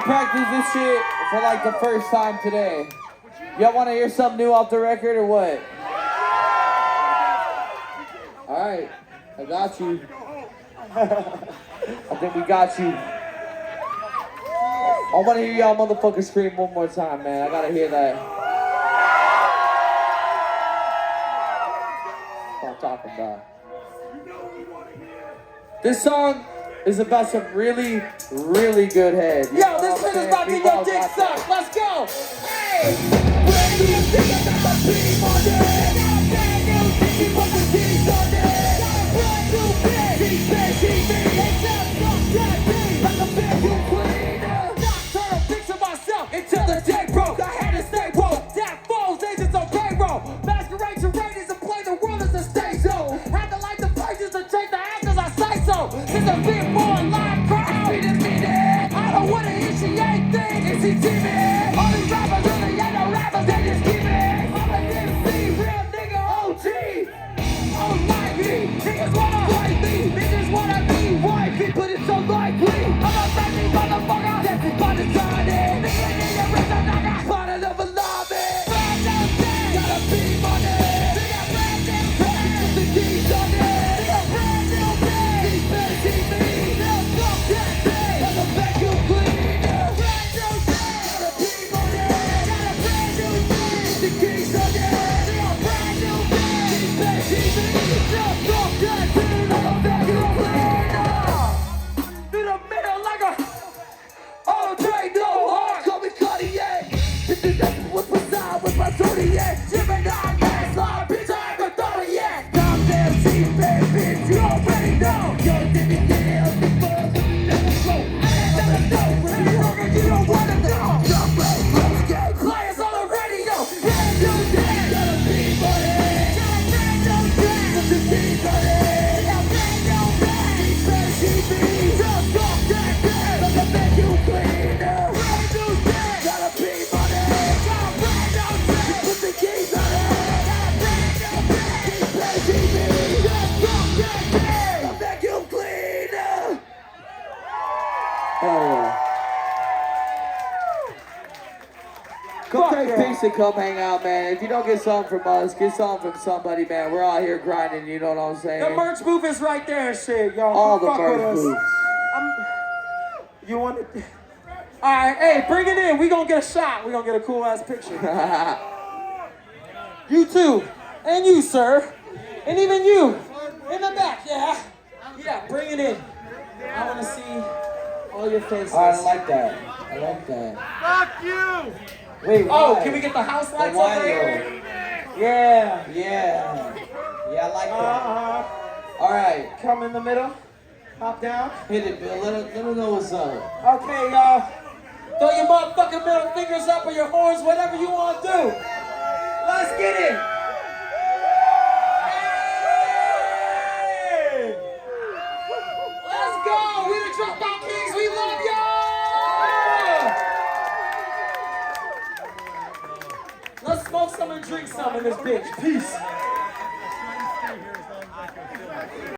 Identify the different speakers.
Speaker 1: practiced this shit for like the first time today. Y'all want to hear something new off the record or what? All right, I got you. I think we got you. I want to hear y'all motherfuckers scream one more time, man. I gotta hear that. That's what I'm talking about. This song is about some really, really good head.
Speaker 2: Yo, this shit is about to get your dick sucked. Let's go. Hey! Brand new thing, I got my team on it. Brand new thing, you put the keys on it. Brand new thing, TV. It's just not that big, like a vacuum cleaner. Not turn a picture myself until the day broke. I had to stay woke. That falls, agents on payroll. Masquerade charades and play the world as a stage show. Had to light the pages and change the actors, I say so. Since a bit more live crowd, we just need it. I don't wanna initiate things. Is he timid? All these rappers really ain't no rappers, they just keep it. I'm an MC, real nigga, OG. Unlikely, niggas wanna fight me. Niggas wanna be wifey, but it's unlikely. I'm a friendly motherfucker, that's it by design it. Nigga need a reason, I got part of a lobby. Brand new thing, gotta be money. Nigga brand new thing, put the keys on it. Nigga brand new thing, he's better see me. Now fuck that thing, like a vacuum cleaner. Brand new thing, gotta be money. Got a brand new thing, put the keys on it. Nigga brand new thing, he's better see me. Now fuck that thing, like a vacuum cleaner. Through the middle like a auto train, no heart. Call me Cartier. This is what preside with my Zodiac. Gemini, gas line, bitch, I ain't got thought of yet. Damn cheap, bitch, you already know. Yo, did it get it up the fuck? Never slow. Never know. When you wrong and you don't wanna know. Jump out, close game. Players on the radio. Brand new day. Gotta be money. Got a brand new day. Put the keys on it. Got brand new day. He's better see me. Just off that day. Like a vacuum cleaner. Brand new day. Gotta be money. Got a brand new day. Put the keys on it. Got a brand new day. He's better see me. Just off that day. A vacuum cleaner.
Speaker 1: Hell yeah. Come take pics and come hang out, man. If you don't get something from us, get something from somebody, man. We're out here grinding, you know what I'm saying?
Speaker 2: The merch booth is right there and shit, y'all.
Speaker 1: All the
Speaker 2: Fuck with
Speaker 1: merch
Speaker 2: us.
Speaker 1: booths.
Speaker 2: You want it? Alright, hey, bring it in. We gonna get a shot. We gonna get a cool ass picture. You too. And you, sir. And even you. In the back, yeah. Yeah, bring it in. I wanna see all your faces.
Speaker 1: Alright, I like that. I like that.
Speaker 3: Fuck you!
Speaker 1: Wait,
Speaker 2: Oh,
Speaker 1: why?
Speaker 2: can we get the house lights
Speaker 1: The wine
Speaker 2: over here?
Speaker 1: roll.
Speaker 2: Yeah.
Speaker 1: Yeah. Yeah, I like that. Alright,
Speaker 2: Come in the middle. Hop down.
Speaker 1: hit it, Bill. Let them know what's up.
Speaker 2: Okay, y'all. Throw your motherfucking middle fingers up or your horns, whatever you want to do. Let's get it. Hey! Let's go. We the Dropout Kings. We love y'all. Let's smoke some and drink some in this bitch. Peace.